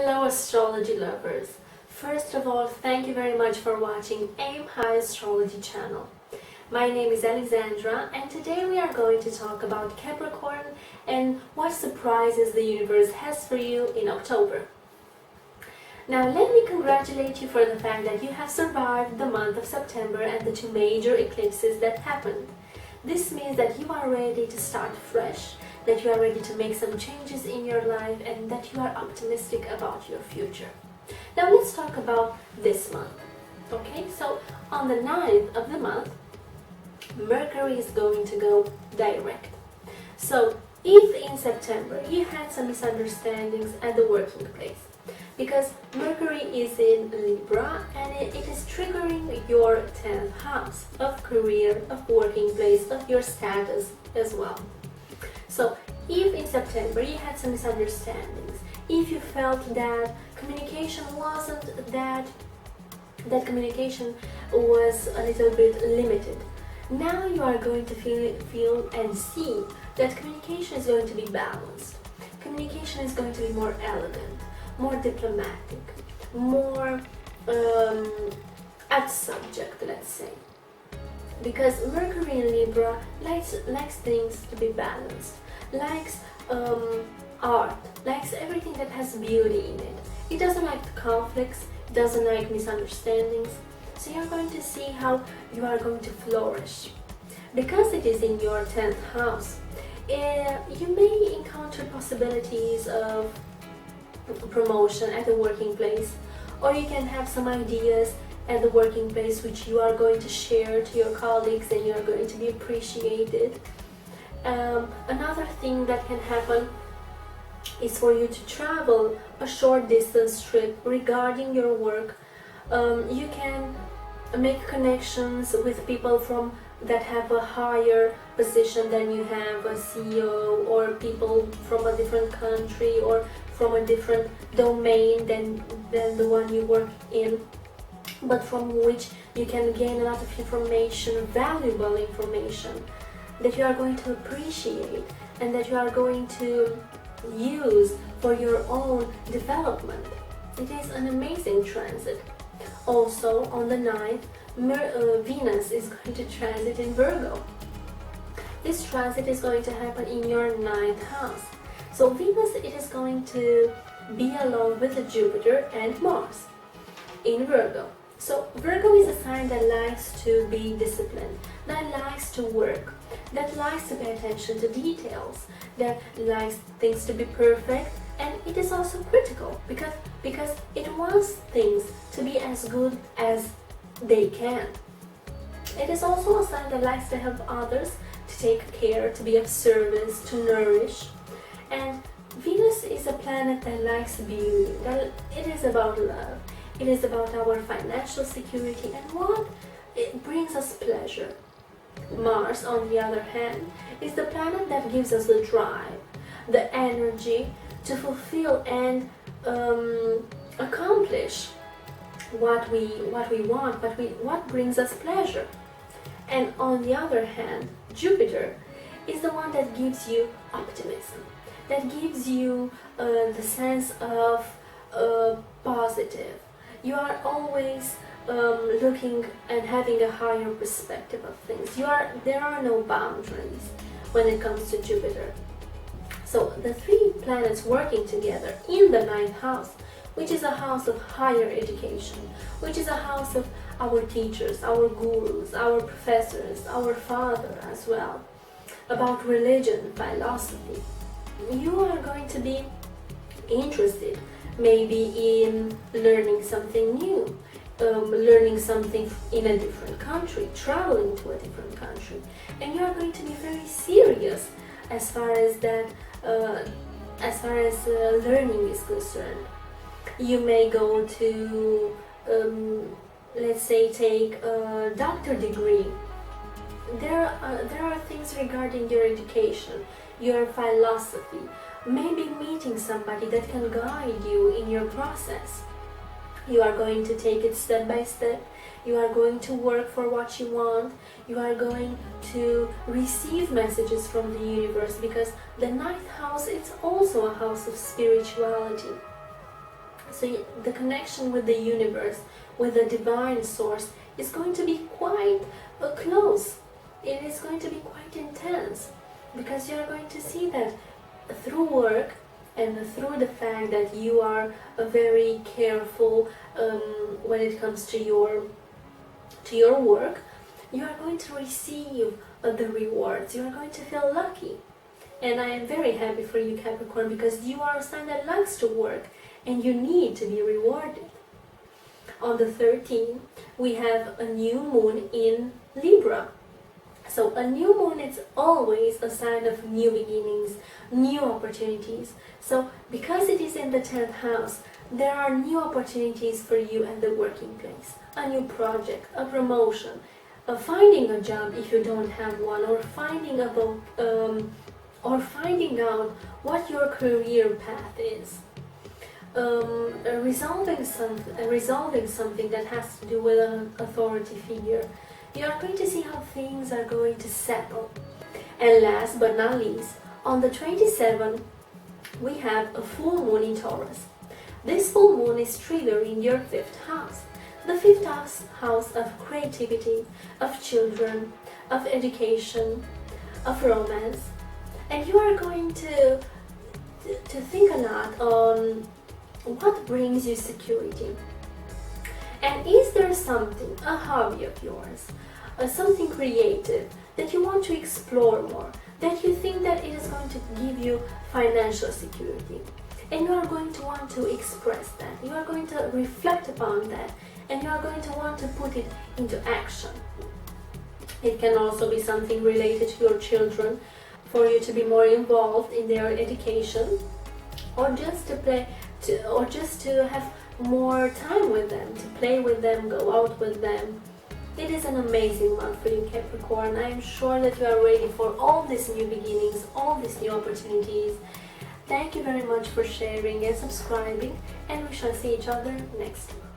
Hello astrology lovers! First of all, thank you very much for watching Aim High Astrology channel. My name is Alexandra and today we are going to talk about Capricorn and what surprises the universe has for you in October. Now let me congratulate you for the fact that you have survived the month of September and the two major eclipses that happened. This means that you are ready to start fresh, that you are ready to make some changes in your life and that you are optimistic about your future. Now let's talk about this month. Okay, so on the 9th of the month, Mercury is going to go direct. So if in September you had some misunderstandings at the working place, because Mercury is in Libra and it is triggering your 10th house of career, of working place, of your status as well. So if in September you had some misunderstandings, if you felt that communication wasn't that communication was a little bit limited, now you are going to feel and see that communication is going to be balanced. Communication is going to be more elegant, more diplomatic, more at subject, let's say. Because Mercury in Libra likes things to be balanced, likes art, likes everything that has beauty in it. It doesn't like conflicts, it doesn't like misunderstandings. So you're going to see how you are going to flourish. Because it is in your 10th house, you may encounter possibilities of promotion at the working place, or you can have some ideas at the working place which you are going to share to your colleagues and you are going to be appreciated. Another thing that can happen is for you to travel a short distance trip regarding your work. You can make connections with people that have a higher position than you have, a CEO, or people from a different country or from a different domain than the one you work in, but from which you can gain a lot of information, valuable information, that you are going to appreciate and that you are going to use for your own development. It is an amazing transit. Also, on the 9th, Venus is going to transit in Virgo. This transit is going to happen in your 9th house. So Venus, it is going to be along with Jupiter and Mars in Virgo. So Virgo is a sign that likes to be disciplined, that likes to work, that likes to pay attention to details, that likes things to be perfect, and it is also critical because it wants things to be as good as they can. It is also a sign that likes to help others, to take care, to be of service, to nourish. And Venus is a planet that likes beauty, that it is about love. It is about our financial security and what it brings us pleasure. Mars, on the other hand, is the planet that gives us the drive, the energy to fulfill and accomplish what we want, what brings us pleasure. And on the other hand, Jupiter is the one that gives you optimism, that gives you the sense of positive. You are always looking and having a higher perspective of things. There are no boundaries when it comes to Jupiter. So the three planets working together in the 9th house, which is a house of higher education, which is a house of our teachers, our gurus, our professors, our father as well, about religion, philosophy. You are going to be interested maybe in learning something new, learning something in a different country, traveling to a different country, and you are going to be very serious as far as that, learning is concerned. You may go to, let's say, take a doctor degree. There are things regarding your education, your philosophy, maybe meeting somebody that can guide you in your process. You are going to take it step by step. You are going to work for what you want. You are going to receive messages from the universe, because the 9th house, it's also a house of spirituality. So the connection with the universe, with the divine source, is going to be quite close. It is going to be quite intense, because you are going to see that through work and through the fact that you are very careful when it comes to your work, you are going to receive the rewards. You are going to feel lucky. And I am very happy for you, Capricorn, because you are a sign that likes to work and you need to be rewarded. On the 13th, we have a new moon in Libra. So a new moon is always a sign of new beginnings, new opportunities. So because it is in the 10th house, there are new opportunities for you at the working place. A new project, a promotion, finding a job if you don't have one, or finding out what your career path is. Resolving something that has to do with an authority figure. You are going to see how things are going to settle. And last but not least, on the 27th, we have a full moon in Taurus. This full moon is triggering your 5th house. The 5th house of creativity, of children, of education, of romance. And you are going to think a lot on what brings you security. And is there something, a hobby of yours, something creative that you want to explore more, that you think that it is going to give you financial security? And you are going to want to express that. You are going to reflect upon that, and you are going to want to put it into action. It can also be something related to your children, for you to be more involved in their education, or just to have more time with them, to play with them, go out with them. It is an amazing month for you, Capricorn. I am sure that you are ready for all these new beginnings, all these new opportunities. Thank you very much for sharing and subscribing, and we shall see each other next month.